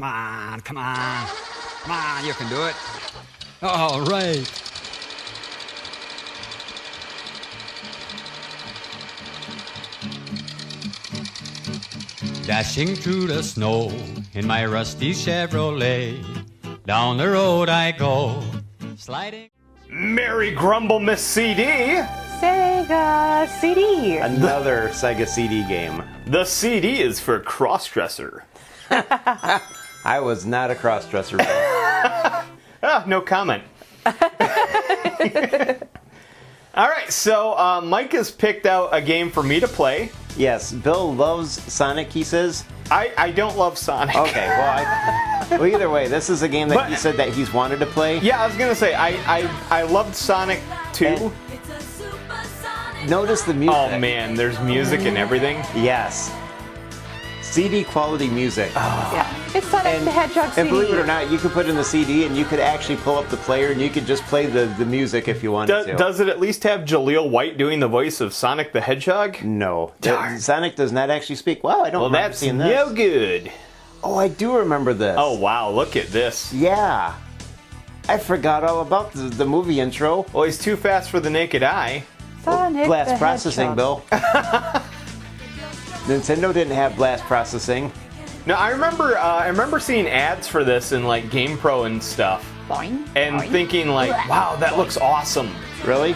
Come on, come on. Come on, you can do it. All right. Dashing through the snow in my rusty Chevrolet. Down the road I go, sliding. Merry Grumblemas CD! Sega CD. Another Sega CD game. The CD is for crossdresser. I was not a crossdresser. No comment. Alright, so Mike has picked out a game for me to play. Yes, Bill loves Sonic, he says. I don't love Sonic. Okay, well, either way, this is a game that he said that he's wanted to play. Yeah, I was gonna say, I loved Sonic 2. And notice the music. Oh man, there's music and everything. Yes. CD quality music. Yeah, it's Sonic the Hedgehog CD. And believe it or not, you could put in the CD and you could actually pull up the player and you could just play the music if you wanted to. Does it at least have Jaleel White doing the voice of Sonic the Hedgehog? No. Darn. Sonic does not actually speak. Wow, I don't remember seeing this. No good. Oh, I do remember this. Oh wow, look at this. Yeah. I forgot all about the movie intro. Well, he's too fast for the naked eye. Sonic Blast the processing, Hedgehog. Bill. Nintendo didn't have blast processing. No, I remember seeing ads for this in like GamePro and stuff, Boing, and boing. thinking like, wow, that looks awesome. Really?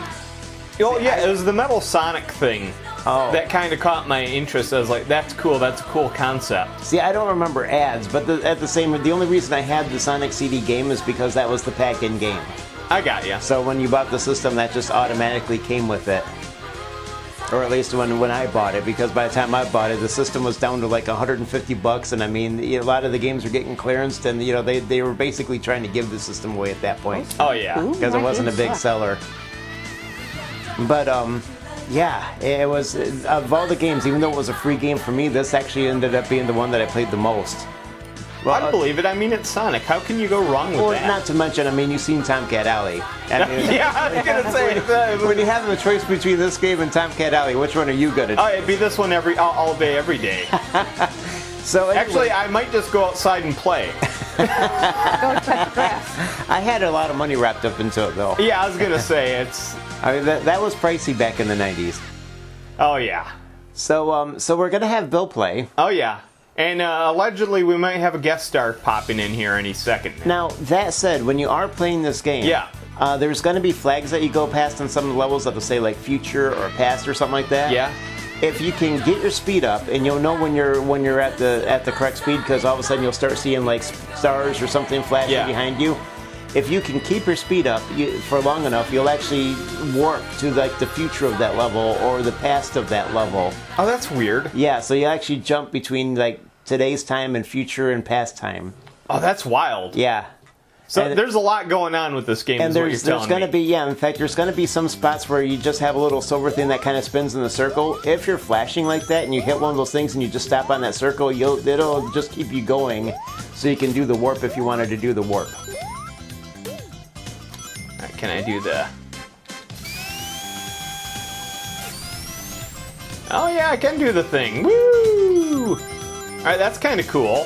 Oh yeah, it was the Metal Sonic thing that kind of caught my interest. I was like, that's cool. That's a cool concept. See, I don't remember ads, but the only reason I had the Sonic CD game is because that was the pack-in game. I got you. So when you bought the system, that just automatically came with it. Or at least when I bought it, because by the time I bought it, the system was down to like $150, and I mean, a lot of the games were getting clearanced, and they were basically trying to give the system away at that point. Oh yeah. Because it wasn't a big seller. But yeah, it was, of all the games, even though it was a free game for me, this actually ended up being the one that I played the most. Well, I believe it. I mean, it's Sonic. How can you go wrong with that? Not to mention, I mean, you've seen Tomcat Alley. I mean, yeah, I was gonna say. when you have a choice between this game and Tomcat Alley, which one are you gonna do? Oh, it'd be this one all day, every day. So anyway, actually, I might just go outside and play. Go touch grass. I had a lot of money wrapped up into it, though. Yeah, I was gonna say it's. I mean, that was pricey back in the '90s. Oh yeah. So we're gonna have Bill play. Oh yeah. And allegedly, we might have a guest star popping in here any second. Now, that said, when you are playing this game, there's going to be flags that you go past on some of the levels that will say like future or past or something like that. Yeah. If you can get your speed up, and you'll know when you're at the correct speed, because all of a sudden you'll start seeing like stars or something flashing behind you. If you can keep your speed up for long enough, you'll actually warp to like the future of that level or the past of that level. Oh, that's weird. Yeah, so you actually jump between like today's time and future and past time. Oh, that's wild. Yeah. So there's a lot going on with this game. And there's going to be, in fact, there's going to be some spots where you just have a little silver thing that kind of spins in the circle. If you're flashing like that and you hit one of those things and you just stop on that circle, it'll just keep you going, so you can do the warp if you wanted to do the warp. Can I do the... Oh yeah, I can do the thing. Woo! Alright, that's kind of cool.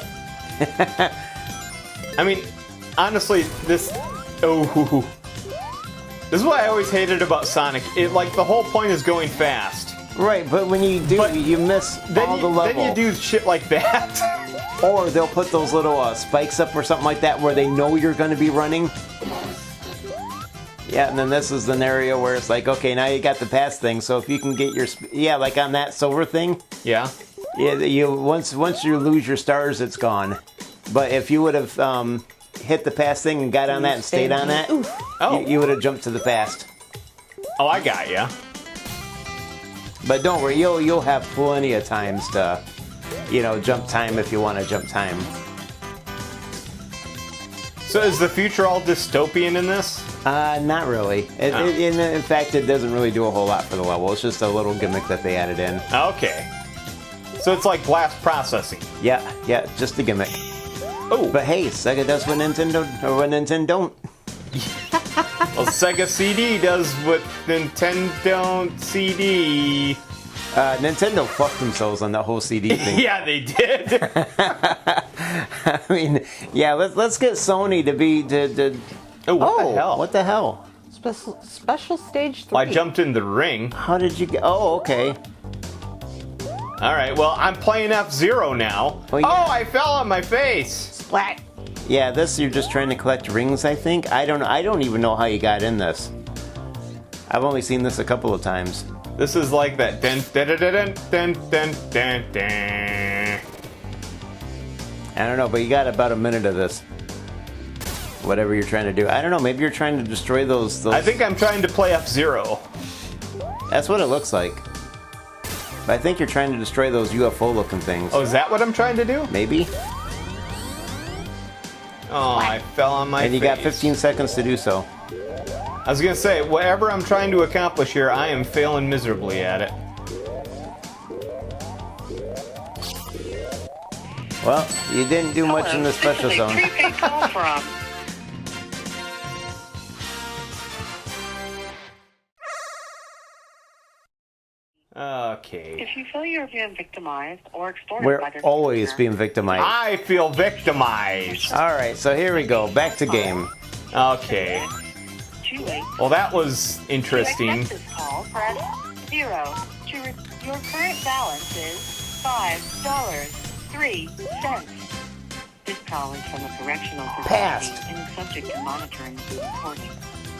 I mean, honestly, this... Oh, this is what I always hated about Sonic. Like, the whole point is going fast. Right, but when you do, you miss all the level. Then you do shit like that. Or they'll put those little spikes up or something like that where they know you're going to be running. Yeah, and then this is the scenario where it's like, okay, now you got the pass thing, so if you can get your... Yeah, like on that silver thing. Yeah. Yeah, once you lose your stars, it's gone. But if you would have hit the pass thing and got on that and stayed on that, you would have jumped to the past. Oh, I got ya. But don't worry, you'll have plenty of times to, jump time if you want to jump time. So is the future all dystopian in this? Not really. In fact, it doesn't really do a whole lot for the level. It's just a little gimmick that they added in. Okay. So it's like blast processing. Yeah, just a gimmick. Oh. But hey, Sega does what Nintendo don't. Well, Sega CD does what Nintendo CD. Nintendo fucked themselves on that whole CD thing. Yeah, they did. I mean, yeah. Let's get Sony to be to. Oh, what the hell? What the hell? Special stage 3. Well, I jumped in the ring. How did you get? Oh, okay. All right, well, I'm playing F-Zero now. Oh, yeah. Oh, I fell on my face. Splat. Yeah, this you're just trying to collect rings, I think. I don't even know how you got in this. I've only seen this a couple of times. This is like that. Dun, dun, dun, dun, dun, dun, dun, dun. I don't know, but you got about a minute of this. Whatever you're trying to do. I don't know, maybe you're trying to destroy those... I think I'm trying to play F-Zero. That's what it looks like. But I think you're trying to destroy those UFO-looking things. Oh, is that what I'm trying to do? Maybe? Oh, I fell on my face. And you got 15 seconds to do so. I was gonna say, whatever I'm trying to accomplish here, I am failing miserably at it. Well, you didn't do much in the special zone. Prepaid call from. Okay. If you feel you're being victimized or exploited We're by this always listener, being victimized. I feel victimized. Alright, so here we go. Back to game. Okay. too late. Well, that was To interesting. accept this call, press 0. Your current balance is $5.03. This call is from a correctional facility Passed. and is subject to monitoring and recording.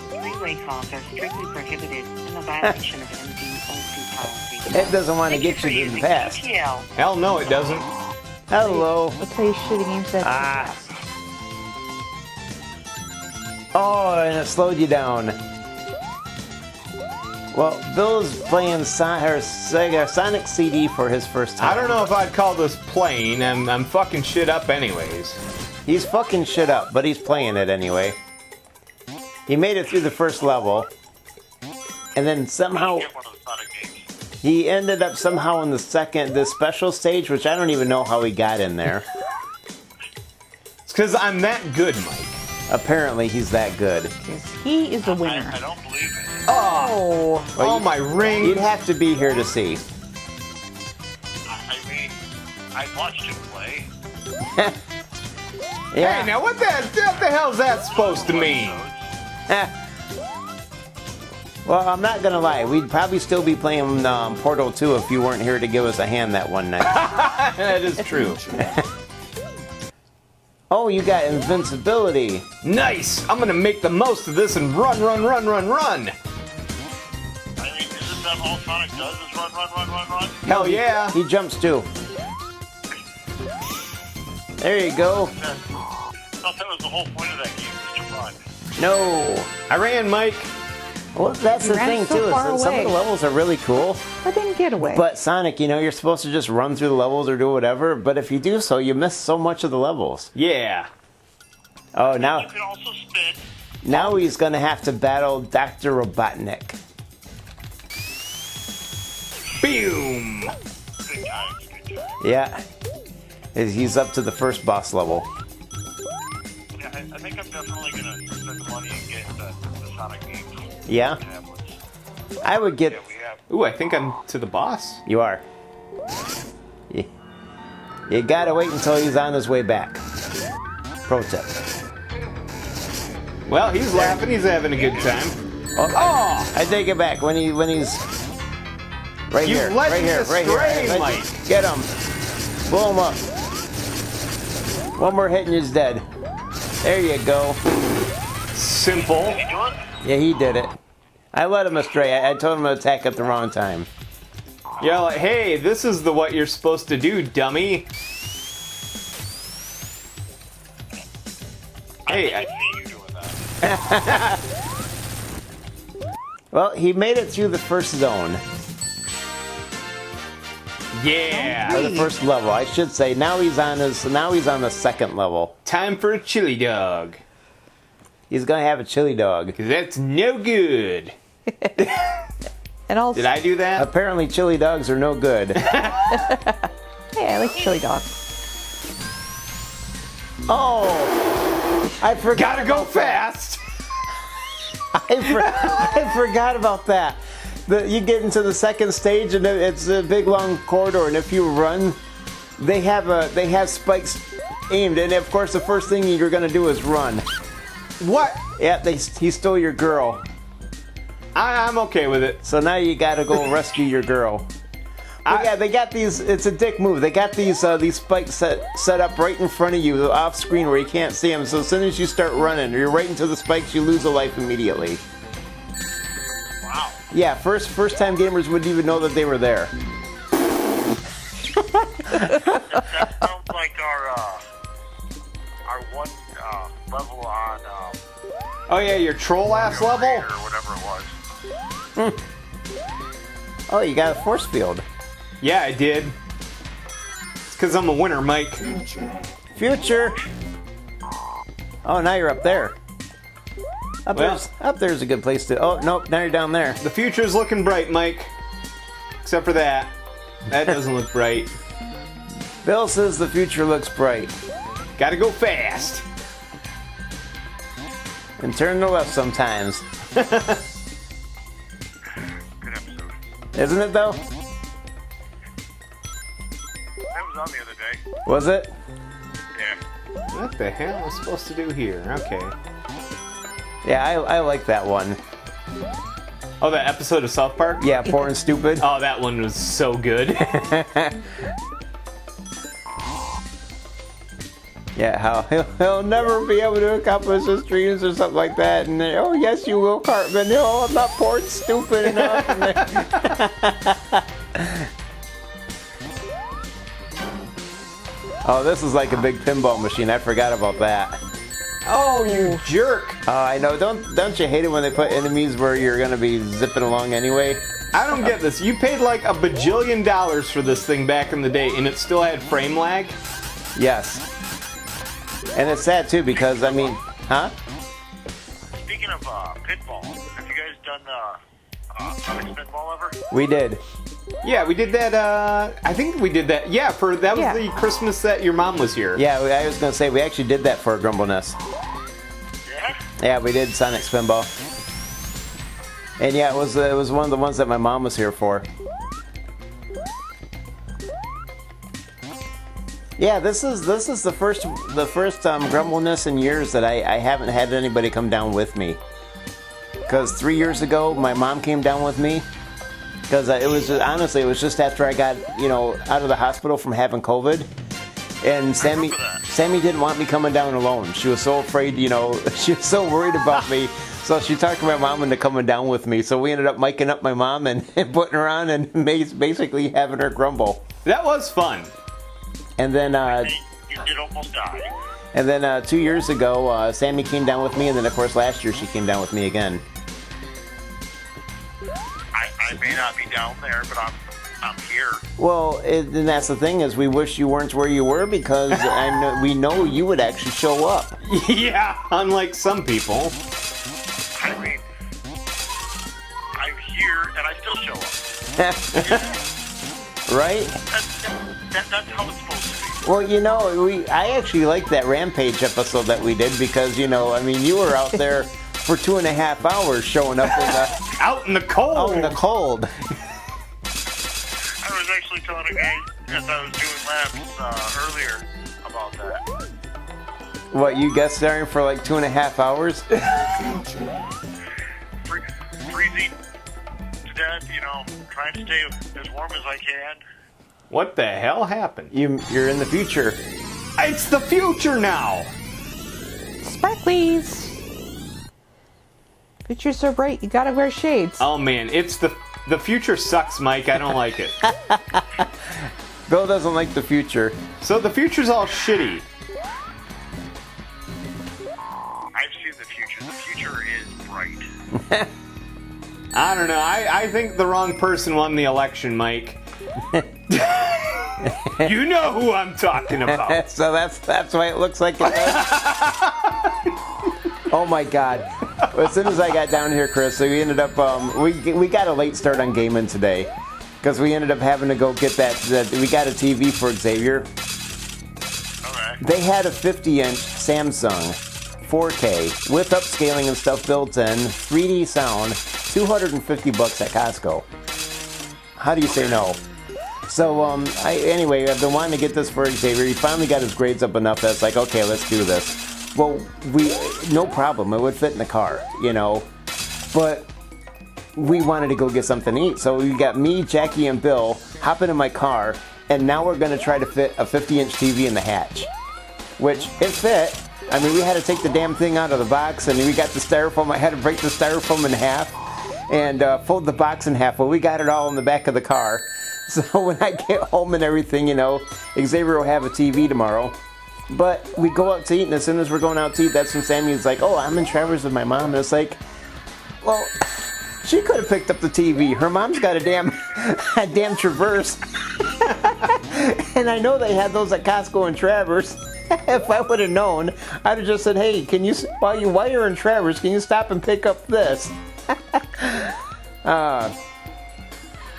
Three-way calls are strictly prohibited in the violation of NBOC policy. It doesn't want to Thank get for you to the using past. ATL. Hell no, it doesn't. Hello. Let's play shitty games that Ah. Oh, and it slowed you down. Well, Bill's playing Sega Sonic CD for his first time. I don't know if I'd call this playing. I'm fucking shit up anyways. He's fucking shit up, but he's playing it anyway. He made it through the first level, and then somehow he ended up somehow in the special stage, which I don't even know how he got in there. It's because I'm that good, Mike. Apparently, he's that good. he is the winner. I don't believe it. Oh, Well, all my rings. You'd have to be here to see. I mean, I watched him play. Hey, now what the hell's that supposed to mean? Well, I'm not gonna lie. We'd probably still be playing Portal 2 if you weren't here to give us a hand that one night. That is true. Oh, you got invincibility. Nice. I'm gonna make the most of this and run. I mean, isn't that all Sonic does is run? Hell yeah. He jumps too. There you go. I thought that was the whole point of that game, was to run. No. I ran, Mike. Well, that's You the ran thing so too. Is far that some of the away. levels are really cool. I didn't get away. But Sonic, you know, you're supposed to just run through the levels or do whatever. But if you do so, you miss so much of the levels. Yeah. Oh, You now can also spin. he's gonna have to battle Dr. Robotnik. Boom. Good times. Yeah. He's up to the first boss level. Yeah, I think I'm definitely going to spend the money and get the Sonic games. Yeah. Tablets. I would get. Yeah, we have. Ooh, I think I'm to the boss. You are. You gotta wait until he's on his way back. Pro tip. Well, he's laughing. He's having a good time. Oh! I take it back. When he's right You here, let right me here, right here. astray, Mike. Get him. Blow him up. One more hit and he's dead. There you go. Simple. You do it? Yeah, he did it. I led him astray. I told him to attack at the wrong time. Yeah, like, hey, this is what you're supposed to do, dummy. Hey, I see you doing that. Well, he made it through the first zone. yeah. Or the first level, I should say. Now he's on the second level. Time for a chili dog. He's gonna have a chili dog. Because that's no good. and also, Did I do that? Apparently, chili dogs are no good. hey, I like chili dog. Oh, I forgot. Gotta go fast. I forgot about that. You get into the second stage and it's a big long corridor, and if you run, they have spikes aimed, and of course the first thing you're gonna do is run. What? Yeah, he stole your girl. I'm okay with it. So now you gotta go rescue your girl. But yeah, they got these. It's a dick move. They got these spikes set up right in front of you, off screen, where you can't see them. So as soon as you start running, or you're right into the spikes, you lose a life immediately. Wow. Yeah, first time gamers wouldn't even know that they were there. That sounds like our one level on Oh yeah, your troll ass level. or whatever it was. Oh, you got a force field. Yeah, I did. It's because I'm a winner, Mike. Future. Oh, now you're up there. Up Well- there's a good place to. Oh nope, now you're down there. The future's looking bright, Mike. Except for that. That doesn't look bright. Bill says the future looks bright. Gotta go fast. And turn to the left sometimes. Good episode. Isn't it though? That was on the other day. Was it? Yeah. What the hell am I supposed to do here? Okay. Yeah, I like that one. Oh, that episode of South Park? Yeah, poor and stupid. Oh, that one was so good. Yeah, how he'll never be able to accomplish his dreams or something like that. And then, oh yes, you will, Cartman. No, I'm not poor and stupid enough. And then- oh, this is like a big pinball machine. I forgot about that. Oh, you jerk. Oh, I know. Don't you hate it when they put enemies where you're gonna be zipping along anyway? I don't get this. You paid like $1 bajillion for this thing back in the day, and it still had frame lag? Yes. And it's sad too because I mean, huh? Speaking of pinball, have you guys done Sonic Pinball ever? We did. Yeah, we did that, I think we did that. Yeah, that was Yeah. the Christmas that your mom was here. Yeah, I was gonna say we actually did that for Grumblemas. Yeah? Yeah, we did Sonic Spinball. And yeah, it was one of the ones that my mom was here for. Yeah, this is the first Grumbleness in years that I haven't had anybody come down with me. Because 3 years ago, my mom came down with me. Because it was just after I got out of the hospital from having COVID, and Sammy didn't want me coming down alone. She was so afraid, she was so worried about me. So she talked my mom into coming down with me. So we ended up miking up my mom and putting her on and basically having her grumble. That was fun. And then You did almost die. and then 2 years ago, Sammy came down with me, and then of course last year she came down with me again. I may not be down there, but I'm here. Well, and that's the thing is we wish you weren't where you were because we know you would actually show up. Yeah, unlike some people. I mean, I'm here and I still show up. Right? That's how it's supposed to be. Well, I actually liked that Rampage episode that we did because, you were out there for 2.5 hours showing up Out in the cold. out in the cold. I was actually telling a guy as I was doing laps earlier about that. What, you guest starring for like 2.5 hours? Freezing to death, trying to stay as warm as I can. What the hell happened? You're in the future. It's the future now. Sparklies. Future's so bright, you gotta wear shades. Oh man, it's the future sucks, Mike. I don't like it. Bill doesn't like the future. So the future's all shitty. I've seen the future. The future is bright. I don't know. I think the wrong person won the election, Mike. You know who I'm talking about. So that's why it looks like it does. Oh my god. As soon as I got down here, Chris, so we ended up we got a late start on gaming today because we ended up having to go get that we got a TV for Xavier. Okay. They had a 50-inch Samsung 4K with upscaling and stuff built in, 3D sound, $250 at Costco. How do you say no? So, anyway, I've been wanting to get this for Xavier. He finally got his grades up enough that it's like, okay, let's do this. Well, no problem. It would fit in the car, you know. But we wanted to go get something to eat. So we got me, Jackie, and Bill hopping in my car, and now we're going to try to fit a 50-inch TV in the hatch. Which, it fit. I mean, we had to take the damn thing out of the box, and we got the styrofoam. I had to break the styrofoam in half and fold the box in half. Well, we got it all in the back of the car. So when I get home and everything, you know, Xavier will have a TV tomorrow. But we go out to eat, and as soon as we're going out to eat, that's when Sammy's like, oh, I'm in Traverse with my mom. And it's like, well, she could have picked up the TV. Her mom's got a damn Traverse. And I know they had those at Costco and Traverse. If I would have known, I'd have just said, hey, can you, while you're in Traverse, can you stop and pick up this?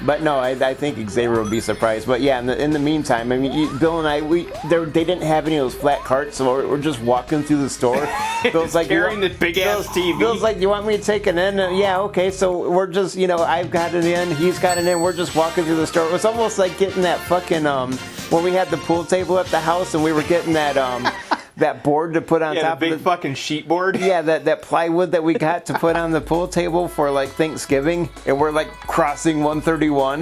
But no, I think Xavier will be surprised. But yeah, in the meantime, I mean, Bill and I, they didn't have any of those flat carts, so we're just walking through the store. Bill's like, carrying the big ass TV. Bill's like, you want me to take it in? Yeah, okay. So we're just, you know, I've got it in, he's got it in. We're just walking through the store. It was almost like getting that fucking when we had the pool table at the house and we were getting that that board to put on top the big of the fucking sheet board. Yeah, that plywood that we got to put on the pool table for like Thanksgiving, and we're like crossing 131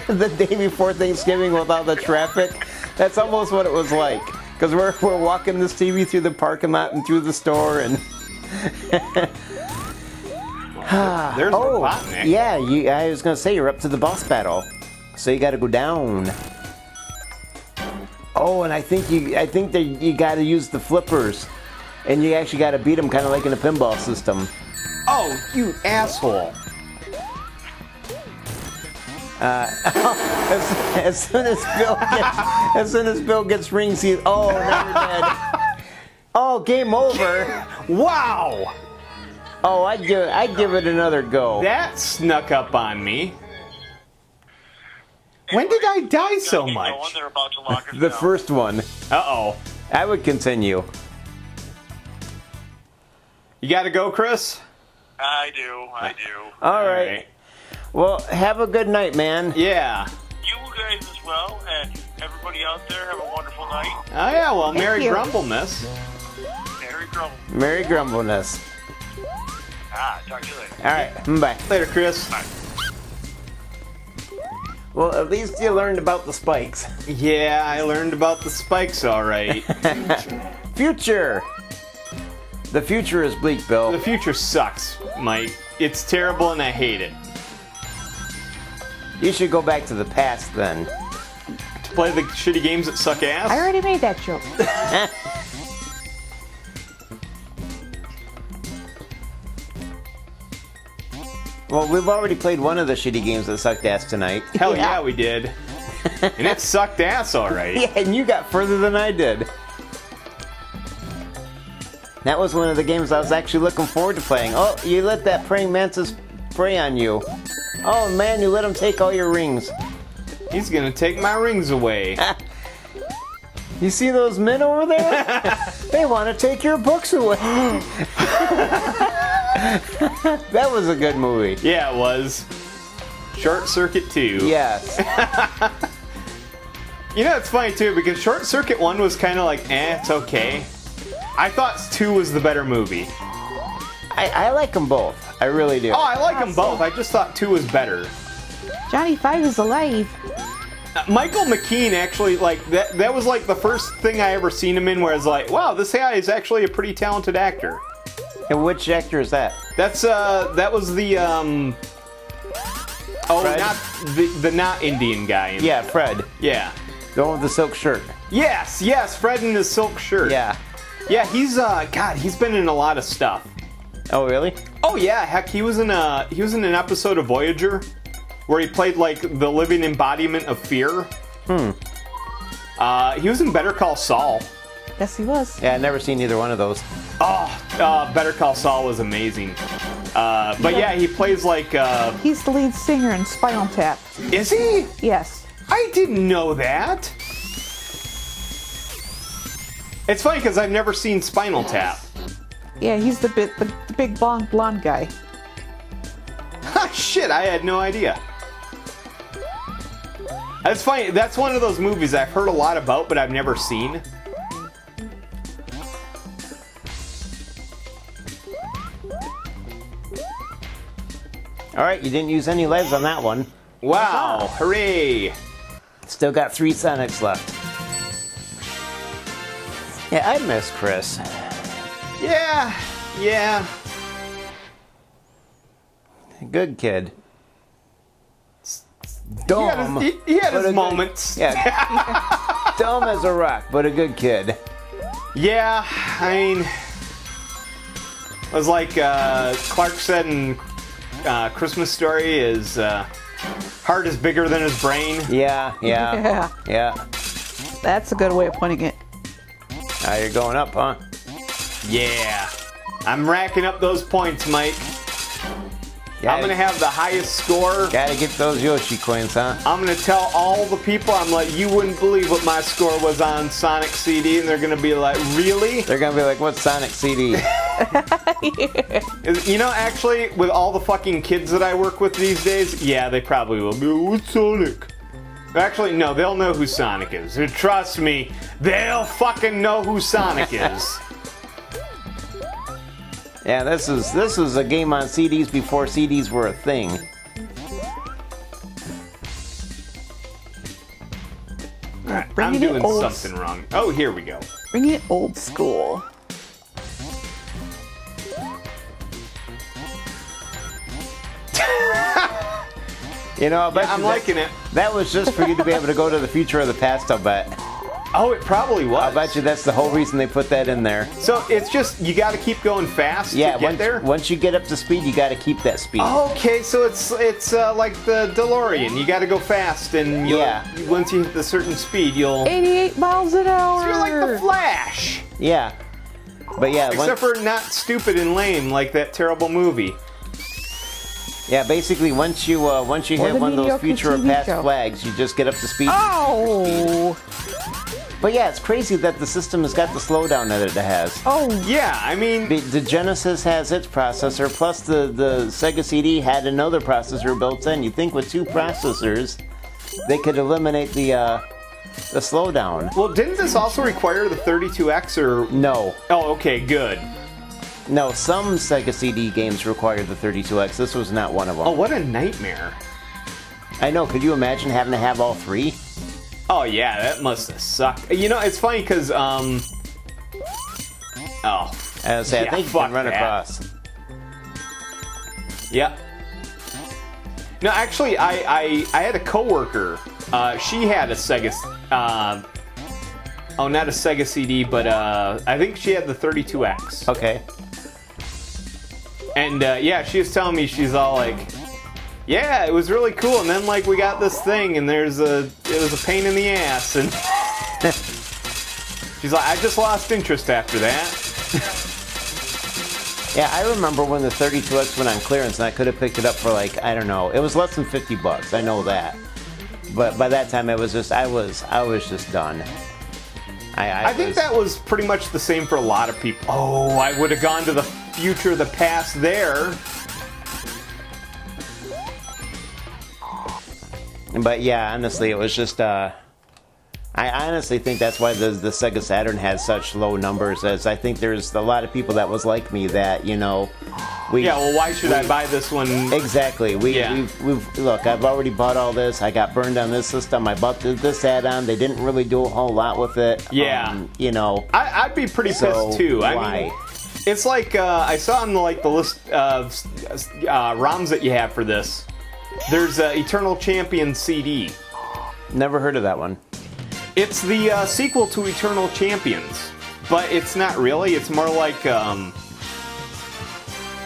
the day before Thanksgiving with all the traffic. That's almost what it was like, because we're walking this TV through the parking lot and through the store and. There's Robotnik. Yeah, I was gonna say you're up to the boss battle, so you got to go down. Oh, and I think that you got to use the flippers, and you actually got to beat them, kind of like in a pinball system. Oh, you asshole! As soon as Bill gets rings, now you're dead. Oh, game over! Wow! Oh, I'd give it another go. That snuck up on me. When did I die so much? They're about to lock us The down. first one. Uh-oh. I would continue. You gotta go, Chris? I do. All right. Well, have a good night, man. Yeah. You guys as well, and everybody out there, have a wonderful night. Oh, yeah, well, Merry you. Grumblemas. Merry Grumble. Merry Grumbleness. Talk to you later. All right, bye. Later, Chris. Bye. Well, at least you learned about the spikes. Yeah, I learned about the spikes, all right. Future. The future is bleak, Bill. The future sucks, Mike. It's terrible and I hate it. You should go back to the past then. To play the shitty games that suck ass? I already made that joke. Well, we've already played one of the shitty games that sucked ass tonight. Hell yeah, we did. And it sucked ass, all right. Yeah, and you got further than I did. That was one of the games I was actually looking forward to playing. Oh, you let that praying mantis prey on you. Oh man, you let him take all your rings. He's gonna take my rings away. You see those men over there? They want to take your books away. That was a good movie. Yeah, it was. Short Circuit 2. Yes. You know, it's funny too, because Short Circuit 1 was kind of like, it's okay. I thought 2 was the better movie. I like them both. I really do. Oh, I like them both. I just thought 2 was better. Johnny Five is alive. Michael McKean actually, like, that was like the first thing I ever seen him in where I was like, wow, this guy is actually a pretty talented actor. And which actor is that? That was the, Fred? not the not Indian guy. Yeah, Fred. Yeah. The one with the silk shirt. Yes, Fred in his silk shirt. Yeah. Yeah, he's, he's been in a lot of stuff. Oh, really? Oh yeah, heck, he was in an episode of Voyager where he played like the living embodiment of fear. He was in Better Call Saul. Yes, he was. Yeah, I've never seen either one of those. Better Call Saul was amazing. But yeah, he plays like. He's the lead singer in Spinal Tap. Is he? Yes. I didn't know that. It's funny because I've never seen Spinal Tap. Yeah, he's the big blonde guy. Ha, shit, I had no idea. That's funny. That's one of those movies I've heard a lot about, but I've never seen. All right, you didn't use any lives on that one. Wow! Hooray! Still got 3 Sonics left. Yeah, I miss Chris. Yeah. Good kid. Dumb. He had but his a moments. Good, yeah. Dumb as a rock, but a good kid. Yeah, I mean, it was like Clark said in Christmas Story, his heart is bigger than his brain. Yeah. That's a good way of putting it. Now you're going up, huh? Yeah. I'm racking up those points, Mike. I'm going to have the highest score. Gotta get those Yoshi coins, huh? I'm going to tell all the people, I'm like, you wouldn't believe what my score was on Sonic CD, and they're going to be like, really? They're gonna be like, what's Sonic CD? You know, actually, with all the fucking kids that I work with these days, yeah, they probably will be, what's Sonic? Actually, no, they'll know who Sonic is. Trust me, they'll fucking know who Sonic is. Yeah, this was a game on CDs before CDs were a thing. I'm Bringing it doing old. something wrong. Oh, here we go. Bringing it old school. You know, I bet I'm you liking it. that was just for you to be able to go to the future of the past, I'll bet. Oh, it probably was. I bet you that's the whole reason they put that in there. So it's just, you got to keep going fast to get there? Once you get up to speed, you got to keep that speed. Okay, so it's like the DeLorean. You got to go fast, and once you hit the certain speed, you'll... 88 miles an hour. So you're like the Flash. Yeah. But yeah, Except for not stupid and lame like that terrible movie. yeah, basically once you hit the one of those mediocre future or TV past show. flags, you just get up to speed. Oh! But yeah, it's crazy that the system has got the slowdown that it has. Oh! Yeah, I mean... The Genesis has its processor, plus the Sega CD had another processor built in. You'd think with 2 processors, they could eliminate the slowdown. Well, didn't this also require the 32X or... No. Oh, okay, good. No, some Sega CD games required the 32X. This was not one of them. Oh, what a nightmare. I know, could you imagine having to have all 3? Oh, yeah, that must have sucked. You know, it's funny because, Oh. I think you fuck can run that. across. Yep. No, actually, I had a coworker. She had a Sega... oh, not a Sega CD, but I think she had the 32X. Okay. And yeah, she was telling me, she's all like, yeah, it was really cool. And then like we got this thing, and it was a pain in the ass. And she's like, I just lost interest after that. Yeah, I remember when the 32X went on clearance, and I could have picked it up for like, I don't know, it was less than $50. I know that. But by that time, it was just I was just done. I think that was pretty much the same for a lot of people. Oh, I would have gone to the future, the past there. But yeah, honestly, it was just. I honestly think that's why the Sega Saturn has such low numbers. As I think there's a lot of people that was like me that Yeah, well, why should I buy this one? Exactly. We've look. I've already bought all this. I got burned on this system. I bought this add-on. They didn't really do a whole lot with it. Yeah. I'd be pretty pissed too. Why? I mean, it's like I saw on the list of ROMs that you have for this. There's Eternal Champion CD. Never heard of that one. It's the sequel to Eternal Champions, but it's not really. It's more like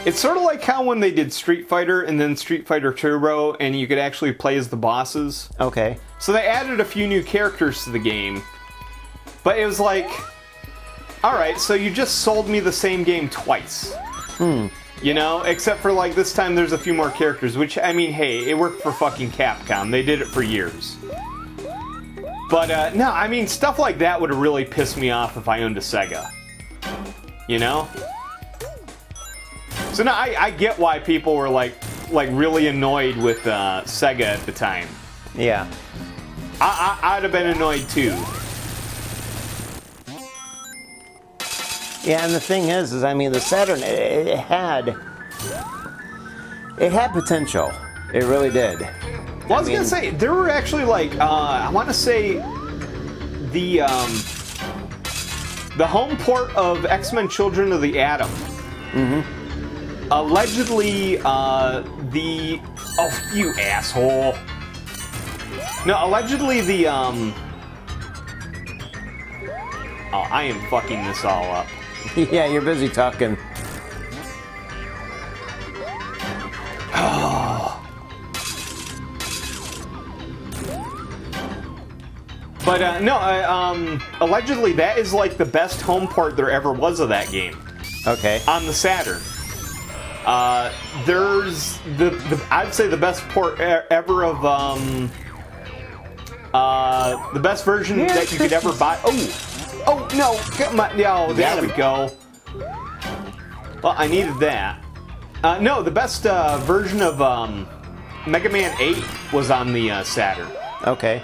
it's sort of like how when they did Street Fighter and then Street Fighter Turbo, and you could actually play as the bosses. Okay. So they added a few new characters to the game, but it was like, all right, so you just sold me the same game twice. You know, except for like this time there's a few more characters, which, I mean, hey, it worked for fucking Capcom. They did it for years. But, no, I mean, stuff like that would have really pissed me off if I owned a Sega. You know? So, no, I get why people were, like really annoyed with Sega at the time. Yeah. I'd have been annoyed too. Yeah, and the thing is I mean, the Saturn, it had potential. It really did. Well, I was gonna say there were actually like I want to say the home port of X-Men: Children of the Atom. Allegedly, you asshole. No, allegedly the Oh, I am fucking this all up. Yeah, you're busy talking. But allegedly that is like the best home port there ever was of that game. Okay. On the Saturn. There's I'd say the best port ever of the best version that you could ever buy. Oh no, come on, no, there we go. Well, I needed that. No, the best version of Mega Man 8 was on the Saturn. Okay.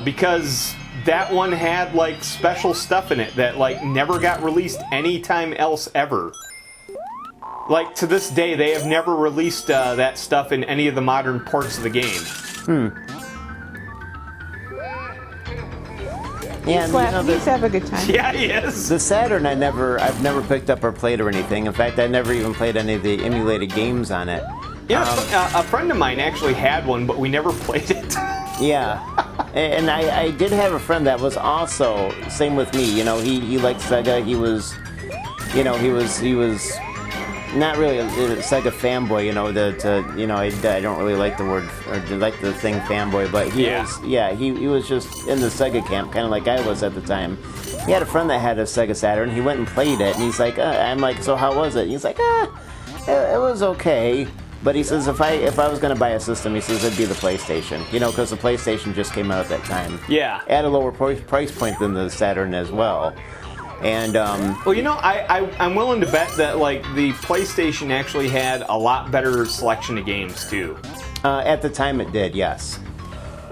Because that one had like special stuff in it that like never got released anytime else ever. Like to this day, they have never released that stuff in any of the modern ports of the game. Yeah, He's having a good time. Yeah, he is. the Saturn, I've never picked up or played or anything. In fact, I never even played any of the emulated games on it. Yeah, a friend of mine actually had one, but we never played it. Yeah, and I did have a friend that was also same with me. You know, he liked Sega. He was not really a Sega fanboy. You know, I don't really like the word or like the thing fanboy, but he was just in the Sega camp, kind of like I was at the time. He had a friend that had a Sega Saturn. He went and played it, and he's like, I'm like, so how was it? And he's like, it was okay. But he says if I was going to buy a system, he says it'd be the PlayStation. You know, because the PlayStation just came out at that time. Yeah. At a lower price point than the Saturn as well. And well, you know, I'm willing to bet that like the PlayStation actually had a lot better selection of games too. At the time, it did, yes.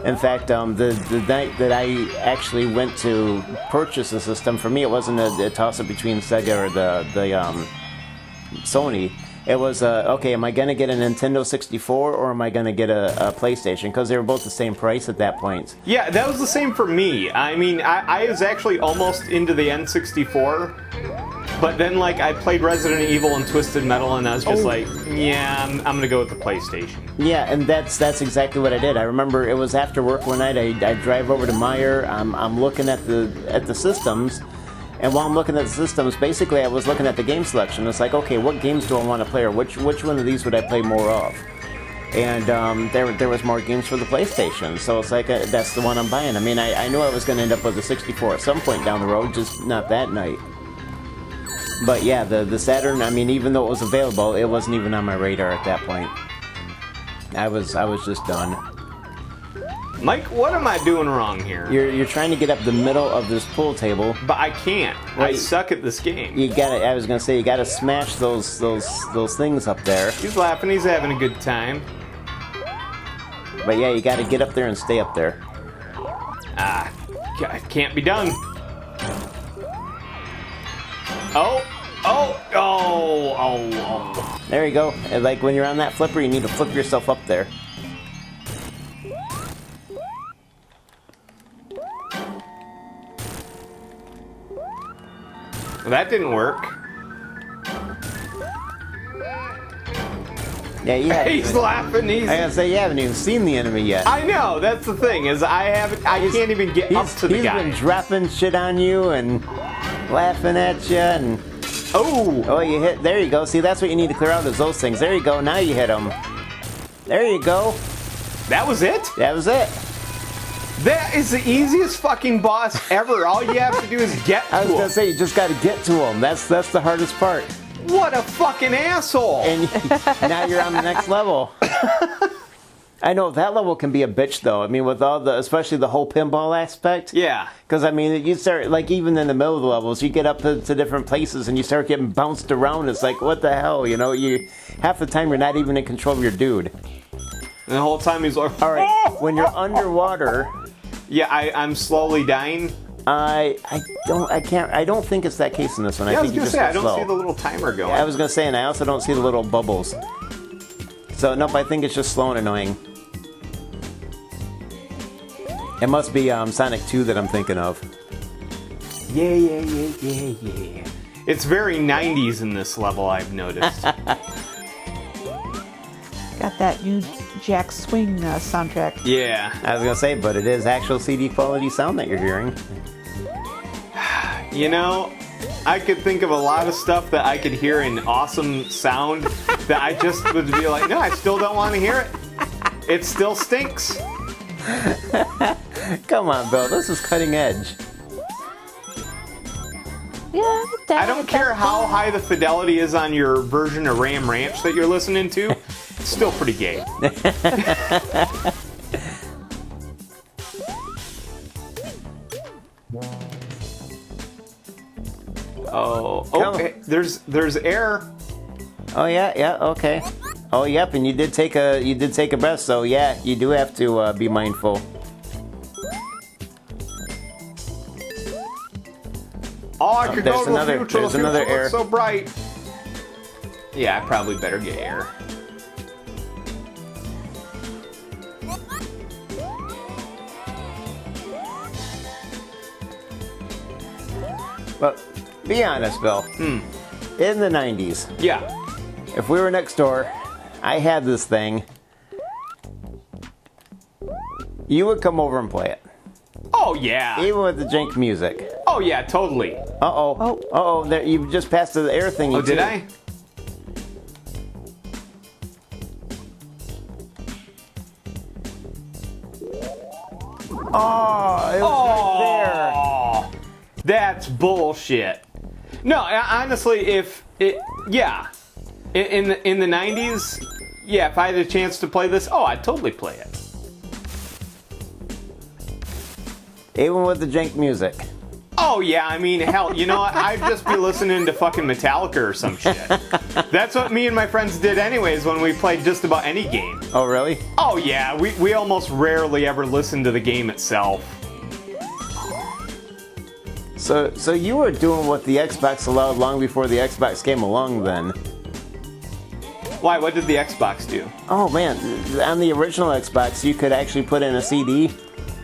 In fact, the night that I actually went to purchase a system, for me, it wasn't a toss-up between Sega or the Sony. It was, okay, am I going to get a Nintendo 64 or am I going to get a PlayStation? Because they were both the same price at that point. Yeah, that was the same for me. I mean, I was actually almost into the N64, but then, like, I played Resident Evil and Twisted Metal, and I was just like, yeah, I'm going to go with the PlayStation. Yeah, and that's exactly what I did. I remember it was after work one night. I drive over to Meijer. I'm looking at the systems. And while I'm looking at the systems, basically I was looking at the game selection. It's like, okay, what games do I want to play, or which one of these would I play more of? And there was more games for the PlayStation, so it's like that's the one I'm buying. I mean, I knew I was going to end up with a 64 at some point down the road, just not that night. But yeah, the Saturn, I mean, even though it was available, it wasn't even on my radar at that point. I was just done. Mike, what am I doing wrong here? You're trying to get up the middle of this pool table, but I can't. I suck at this game. You gotta. I was gonna say you gotta smash those things up there. He's laughing. He's having a good time. But yeah, you gotta get up there and stay up there. Can't be done. Oh. There you go. And like when you're on that flipper, you need to flip yourself up there. Well, that didn't work. Yeah, you haven't. He's laughing. I gotta say, you haven't even seen the enemy yet. I know. That's the thing. Is I can't even get up to the guy. He's been dropping shit on you and laughing at you and. Oh, you hit. There you go. See, that's what you need to clear out is those things. There you go. Now you hit him. There you go. That was it? That was it. That is the easiest fucking boss ever. All you have to do is get to him. I was gonna say, you just gotta get to him. That's the hardest part. What a fucking asshole! And now you're on the next level. I know that level can be a bitch though. I mean, with all especially the whole pinball aspect. Yeah. Because I mean, you start like even in the middle of the levels, you get up to different places and you start getting bounced around. It's like, what the hell? You know, half the time you're not even in control of your dude. And the whole time he's like, All right, when you're underwater, yeah, I'm slowly dying. I don't think it's that case in this one. Yeah, I was think you gonna just say, go I don't slow. see the little timer going. I was gonna say, and I also don't see the little bubbles. So nope, I think it's just slow and annoying. It must be Sonic 2 that I'm thinking of. Yeah. It's very 90s in this level, I've noticed. Got that new Jack Swing soundtrack. Yeah. I was gonna say, but it is actual CD quality sound that you're hearing. You know, I could think of a lot of stuff that I could hear in awesome sound that I just would be like, no, I still don't want to hear it. It still stinks. Come on, Bill, this is cutting edge. Yeah, I don't care how high the fidelity is on your version of Ram Ranch that you're listening to. It's still pretty gay. Okay. There's air. Oh yeah, okay. Oh yep, and you did take a breath, so yeah, you do have to be mindful. Oh, I could there's go to the another- future. there's The future another looks air. so bright. Yeah, I probably better get air. But be honest, Bill. In the 90s, Yeah. if we were next door, I had this thing. You would come over and play it, Oh yeah. even with the jank music. Oh yeah, totally. Uh-oh. There, you just passed the air thingy. Oh, did too. I? Oh, it was right Oh, that's bullshit. No, honestly, if it, yeah, in the 90s, yeah, if I had a chance to play this, oh, I'd totally play it. there. Even with the jank music. Oh yeah, I mean, hell, you know what? I'd just be listening to fucking Metallica or some shit. That's what me and my friends did anyways when we played just about any game. Oh, really? Oh yeah, we almost rarely ever listen to the game itself. So you were doing what the Xbox allowed long before the Xbox came along then. Why, what did the Xbox do? Oh man, on the original Xbox you could actually put in a CD.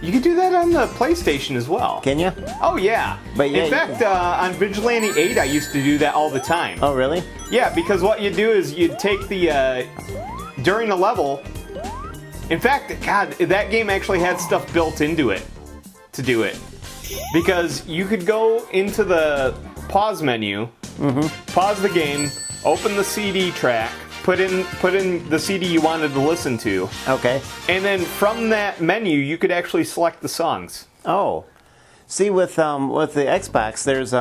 You could do that on the PlayStation as well. Can you? Oh yeah. But yeah, in fact, on Vigilante 8 I used to do that all the time. Oh really? Yeah, because what you do is you'd take the, during a level, in fact, God, that game actually had stuff built into it to do it. Because you could go into the pause menu, pause the game, open the CD track, put in the CD you wanted to listen to, Okay. and then from that menu you could actually select the songs. Oh. See, with the Xbox, there's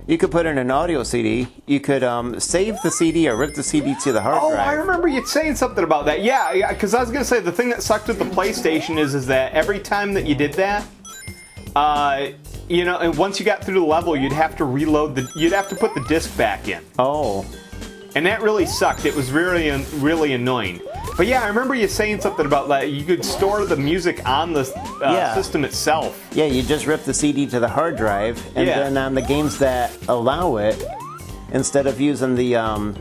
you could put in an audio CD. You could save the CD or rip the CD to the hard Oh, drive. I remember you saying something about that. Yeah, because I was gonna say the thing that sucked with the PlayStation is that every time that you did that, you know, and once you got through the level, you'd have to you'd have to put the disc back in, Oh. and that really sucked. It was really annoying. But yeah, I remember you saying something about that. You could store the music on the Yeah. system itself. Yeah, you just rip the CD to the hard drive, and Yeah. then on the games that allow it, instead of using the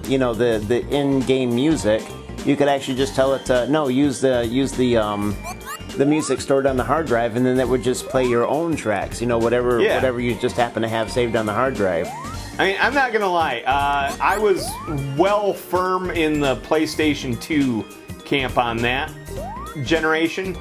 you know, the in-game music, you could actually just tell it to use the music stored on the hard drive, and then it would just play your own tracks. You know, whatever you just happen to have saved on the hard drive. I mean, I'm not gonna lie. I was well firm in the PlayStation 2 camp on that generation,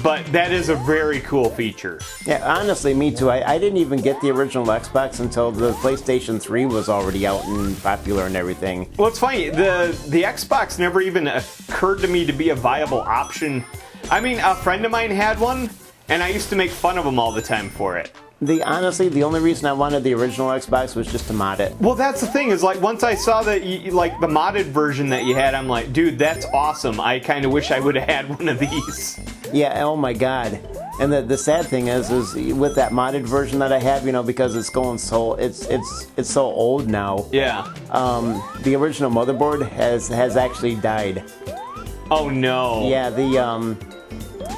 but that is a very cool feature. Yeah, honestly, me too. I didn't even get the original Xbox until the PlayStation 3 was already out and popular and everything. Well, it's funny. The Xbox never even occurred to me to be a viable option. I mean, a friend of mine had one, and I used to make fun of him all the time for it. Honestly, the only reason I wanted the original Xbox was just to mod it. Well, that's the thing, is like once I saw that like the modded version that you had, I'm like, dude, that's awesome. I kind of wish I would have had one of these. Yeah, oh my god. And the sad thing is with that modded version that I have, you know, because it's going so it's so old now. Yeah. The original motherboard has actually died. Oh no. Yeah,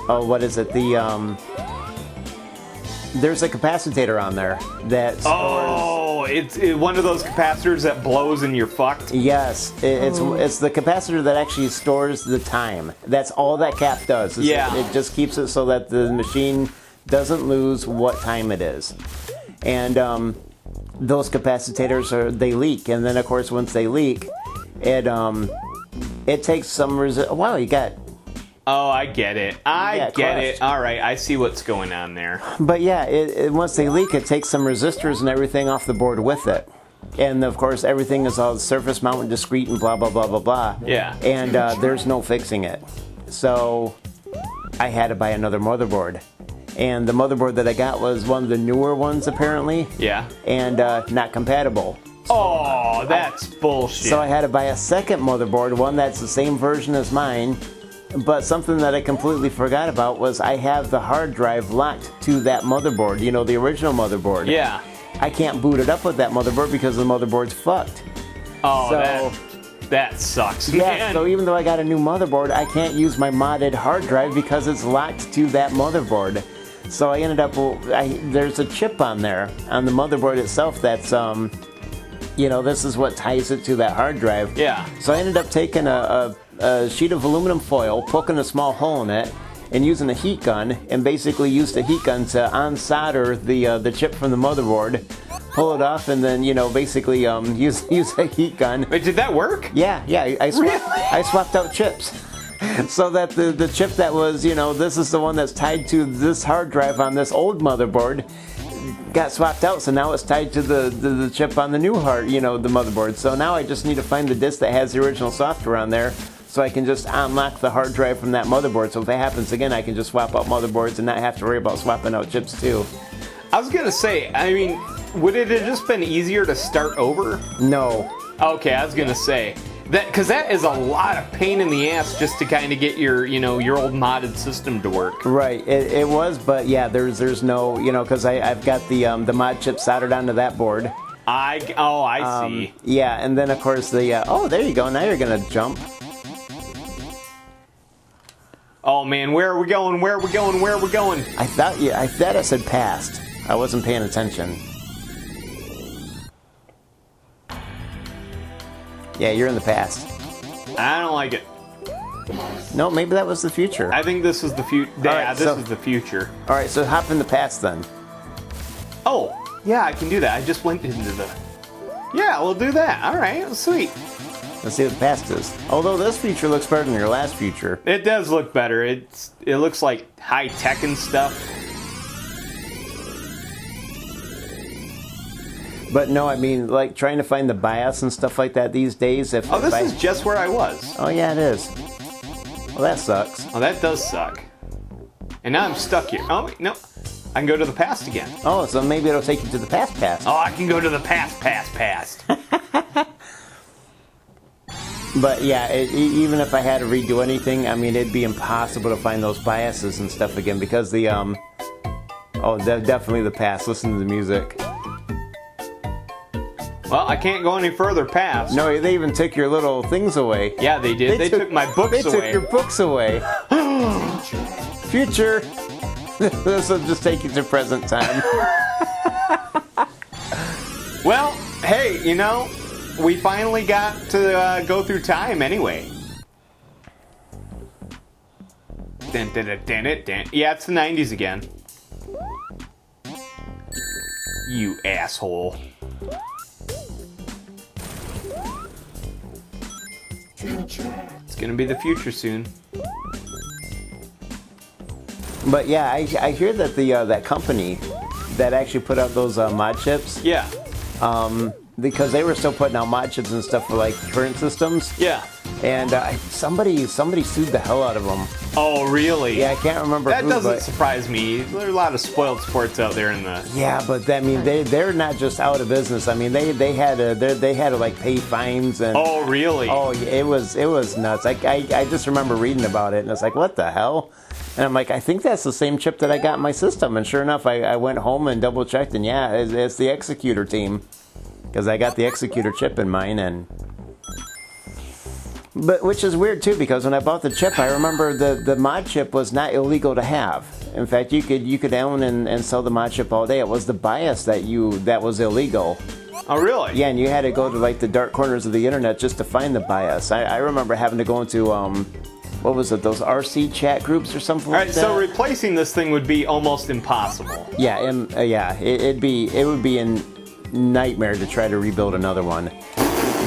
what is it? There's a capacitor on there that stores... Oh, it's one of those capacitors that blows and you're fucked? Yes, it's the capacitor that actually stores the time. That's all that cap does. It just keeps it so that the machine doesn't lose what time it is. And those capacitors, they leak. And then, of course, once they leak, it takes some... Wow, you got... Oh, I get it. I get it. All right, I see what's going on there. But yeah, once they leak, it takes some resistors and everything off the board with it. And of course, everything is all surface mounted, discrete, and blah, blah, blah, blah, blah. Yeah. And there's no fixing it. So I had to buy another motherboard. And the motherboard that I got was one of the newer ones, apparently. Yeah. And not compatible. Oh, that's bullshit. So I had to buy a second motherboard, one that's the same version as mine. But something that I completely forgot about was I have the hard drive locked to that motherboard, you know, the original motherboard. Yeah. I can't boot it up with that motherboard because the motherboard's fucked. Oh, so, that sucks, yeah, man. so even though I got a new motherboard, I can't use my modded hard drive because it's locked to that motherboard. So I ended up, there's a chip on there, on the motherboard itself that's, you know, this is what ties it to that hard drive. Yeah. So I ended up taking a sheet of aluminum foil, poking a small hole in it, and using a heat gun, and basically used the heat gun to unsolder the chip from the motherboard, pull it off, and then, you know, basically use a heat gun. Wait, did that work? Yeah, I swapped out chips. So that the chip that was, you know, this is the one that's tied to this hard drive on this old motherboard, got swapped out, so now it's tied to the chip on the new hard, you know, the motherboard. So now I just need to find the disk that has the original software on there, so I can just unlock the hard drive from that motherboard. So if it happens again, I can just swap out motherboards and not have to worry about swapping out chips too. I was gonna say, I mean, would it have just been easier to start over? No. Okay, I was gonna say that because that is a lot of pain in the ass just to kind of get your, you know, your old modded system to work. Right, it was, but yeah, there's no, you know, because I've got the mod chip soldered onto that board. I see. Yeah, and then of course oh, there you go. Now you're gonna jump. Oh man, where are we going? Where are we going? Where are we going? I thought I said past. I wasn't paying attention. Yeah, you're in the past. I don't like it. No, maybe that was the future. I think this is the future. Yeah, right, this is the future. All right, so hop in the past then. Oh, yeah, I can do that. I just went into the... Yeah, we'll do that. All right, sweet. Let's see what the past is. Although this future looks better than your last future. It does look better. It looks like high tech and stuff. But no, I mean, like trying to find the BIOS and stuff like that these days. This is just where I was. Oh yeah, it is. Well, that sucks. Oh, that does suck. And now I'm stuck here. Oh wait, no, I can go to the past again. Oh, so maybe it'll take you to the past. Oh, I can go to the past. But yeah, even if I had to redo anything, I mean, it'd be impossible to find those biases and stuff again because the definitely the past. Listen to the music. Well, I can't go any further past. No, they even took your little things away. Yeah, they did. They took my books away. They took your books away. Future. This will just take you to present time. Well, hey, you know, we finally got to go through time anyway. Yeah, it's the 90s again. You asshole. It's gonna be the future soon. But yeah, I hear that that company that actually put out those mod chips. Yeah. Because they were still putting out mod chips and stuff for like current systems. Yeah. And somebody sued the hell out of them. Oh, really? Yeah, I can't remember that who, doesn't surprise me. There are a lot of spoiled sports out there in the... Yeah, but I mean, they're not just out of business. I mean, they had to like pay fines and... Oh, really? Oh, it was nuts. I just remember reading about it, and it's like, what the hell? And I'm like, I think that's the same chip that I got in my system. And sure enough, I went home and double checked, and yeah, it's the Executor team. Because I got the Executor chip in mine, and... But which is weird too, because when I bought the chip, I remember the mod chip was not illegal to have. In fact, you could own and sell the mod chip all day. It was the BIOS that was illegal. Oh, really? Yeah, and you had to go to like the dark corners of the internet just to find the BIOS. I remember having to go into what was it? Those RC chat groups or something like that. All right, so replacing this thing would be almost impossible. Yeah, it would be a nightmare to try to rebuild another one.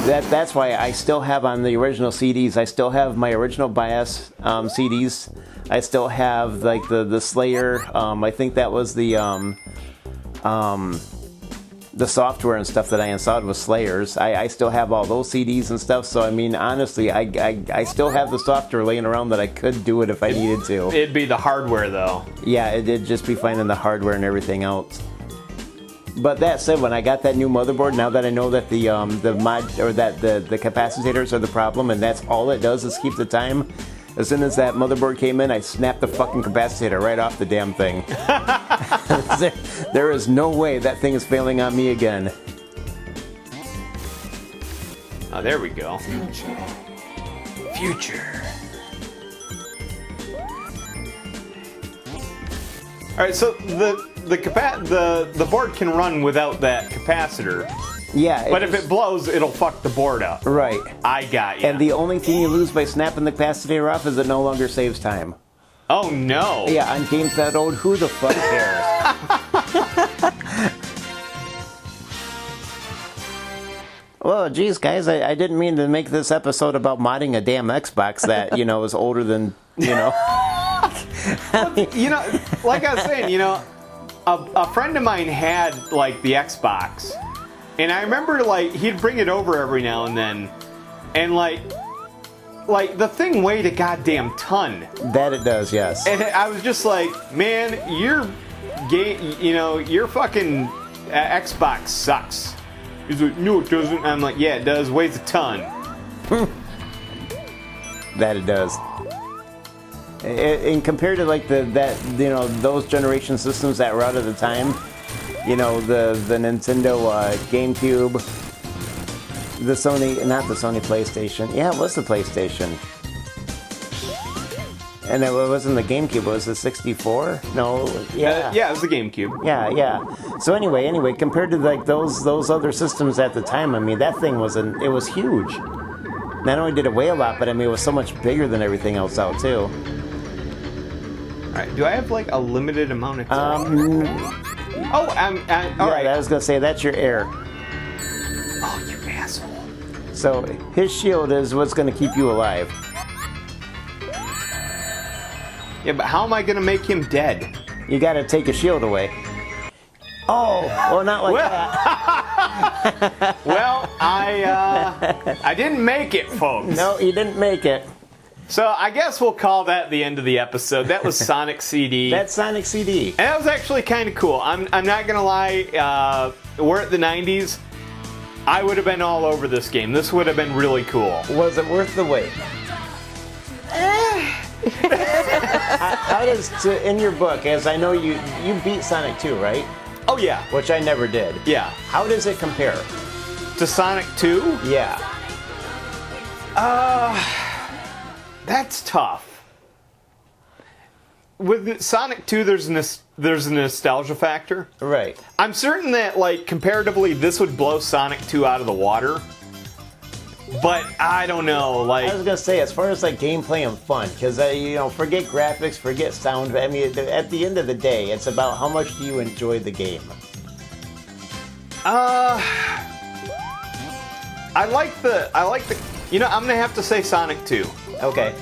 That's why I still have on the original CDs. I still have my original BIOS CDs. I still have like the Slayer. I think that was the software and stuff that I installed was Slayers. I still have all those CDs and stuff. So I mean, honestly, I still have the software laying around that I could do it if I needed to. It'd be the hardware though. Yeah, it'd just be finding the hardware and everything else. But that said, when I got that new motherboard, now that I know that the mod or that the capacitors are the problem, and that's all it does is keep the time. As soon as that motherboard came in, I snapped the fucking capacitor right off the damn thing. There is no way that thing is failing on me again. Oh, there we go. Future. All right, so the board can run without that capacitor. Yeah. But if it blows, it'll fuck the board up. Right. I got you. And the only thing you lose by snapping the capacitor off is it no longer saves time. Oh, no. Yeah, on games that old, who the fuck cares? Well, geez, guys, I didn't mean to make this episode about modding a damn Xbox that, is older than, Well, like I was saying, a friend of mine had, like, the Xbox. And I remember, like, he'd bring it over every now and then. And, like the thing weighed a goddamn ton. That it does, yes. And I was just like, man, your fucking Xbox sucks. He's like, no, it doesn't. I'm like, yeah, it does. Weighs a ton. That it does. And compared to like those generation systems that were out at the time, the Nintendo GameCube, the Sony, not the Sony PlayStation. Yeah, it was the PlayStation. And it wasn't the GameCube, it was the 64? No, yeah. Yeah, it was the GameCube. Yeah. So anyway, compared to like those other systems at the time, I mean, that thing was huge. Not only did it weigh a lot, but I mean, it was so much bigger than everything else out too. Alright, do I have like a limited amount of time? All right. I was gonna say, that's your air. Oh, you asshole. So, his shield is what's gonna keep you alive. Yeah, but how am I gonna make him dead? You gotta take his shield away. Oh, well, not like that. Well, I didn't make it, folks. No, you didn't make it. So I guess we'll call that the end of the episode. That was Sonic CD. That's Sonic CD. And that was actually kind of cool. I'm not gonna lie. We're at the 90s. I would have been all over this game. This would have been really cool. Was it worth the wait? How does, in your book, as I know you beat Sonic 2, right? Oh yeah. Which I never did. Yeah. How does it compare? To Sonic 2? Yeah. That's tough. With Sonic 2, there's a nostalgia factor. Right. I'm certain that, like, comparatively, this would blow Sonic 2 out of the water. But I don't know, like... I was gonna say, as far as, like, gameplay and fun, because, forget graphics, forget sound. I mean, at the end of the day, it's about how much do you enjoy the game. I like the... I'm gonna have to say Sonic 2. Okay.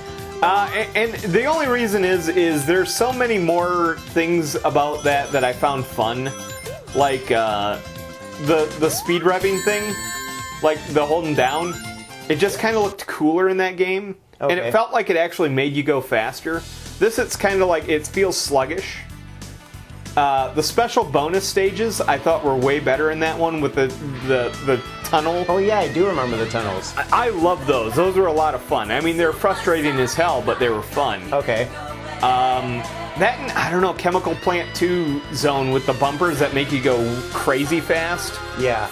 And the only reason is there's so many more things about that I found fun, like the speed revving thing, like the holding down. It just kind of looked cooler in that game, okay. And it felt like it actually made you go faster. This, it's kind of like, it feels sluggish. The special bonus stages I thought were way better in that one with the tunnel. Oh yeah, I do remember the tunnels. I love those. Those were a lot of fun. I mean, they're frustrating as hell, but they were fun. Okay. That and, I don't know, Chemical Plant 2 zone with the bumpers that make you go crazy fast. Yeah.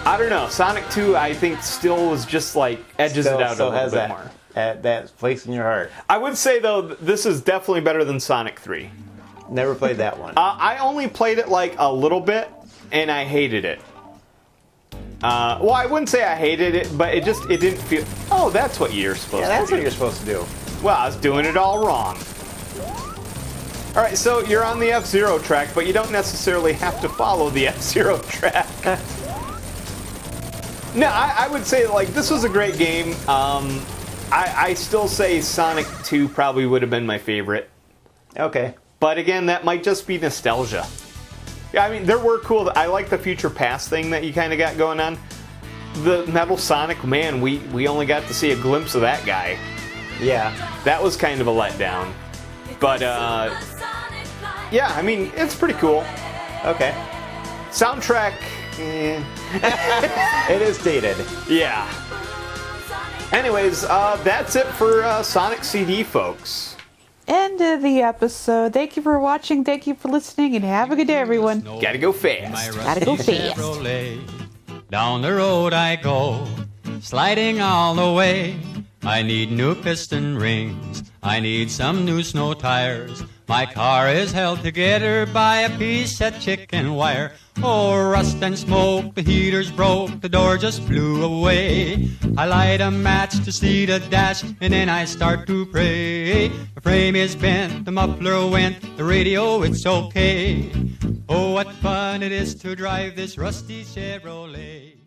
I don't know. Sonic 2, I think, still was just like edges it out a little bit more. That place in your heart. I would say though, this is definitely better than Sonic 3. Never played that one. I only played it like a little bit, and I hated it. Well, I wouldn't say I hated it, but it didn't feel. Oh, that's what you're supposed to do. Yeah, that's what you're supposed to do. Well, I was doing it all wrong. All right, so you're on the F-Zero track, but you don't necessarily have to follow the F-Zero track. No, I would say like this was a great game. I still say Sonic 2 probably would have been my favorite. Okay. But again, that might just be nostalgia. Yeah, I mean, there were cool. I like the Future Past thing that you kind of got going on. The Metal Sonic, man, we only got to see a glimpse of that guy. Yeah. That was kind of a letdown. But, yeah, I mean, it's pretty cool. Okay. Soundtrack, It is dated. yeah. Anyways, that's it for Sonic CD, folks. End of the episode. Thank you for watching. Thank you for listening, and have a good day, everyone. Gotta go fast. Gotta go fast. Chevrolet. Down the road I go, sliding all the way. I need new piston rings. I need some new snow tires. My car is held together by a piece of chicken wire. Oh, rust and smoke, the heater's broke, the door just flew away. I light a match to see the dash, and then I start to pray. The frame is bent, the muffler went, the radio, it's okay. Oh, what fun it is to drive this rusty Chevrolet.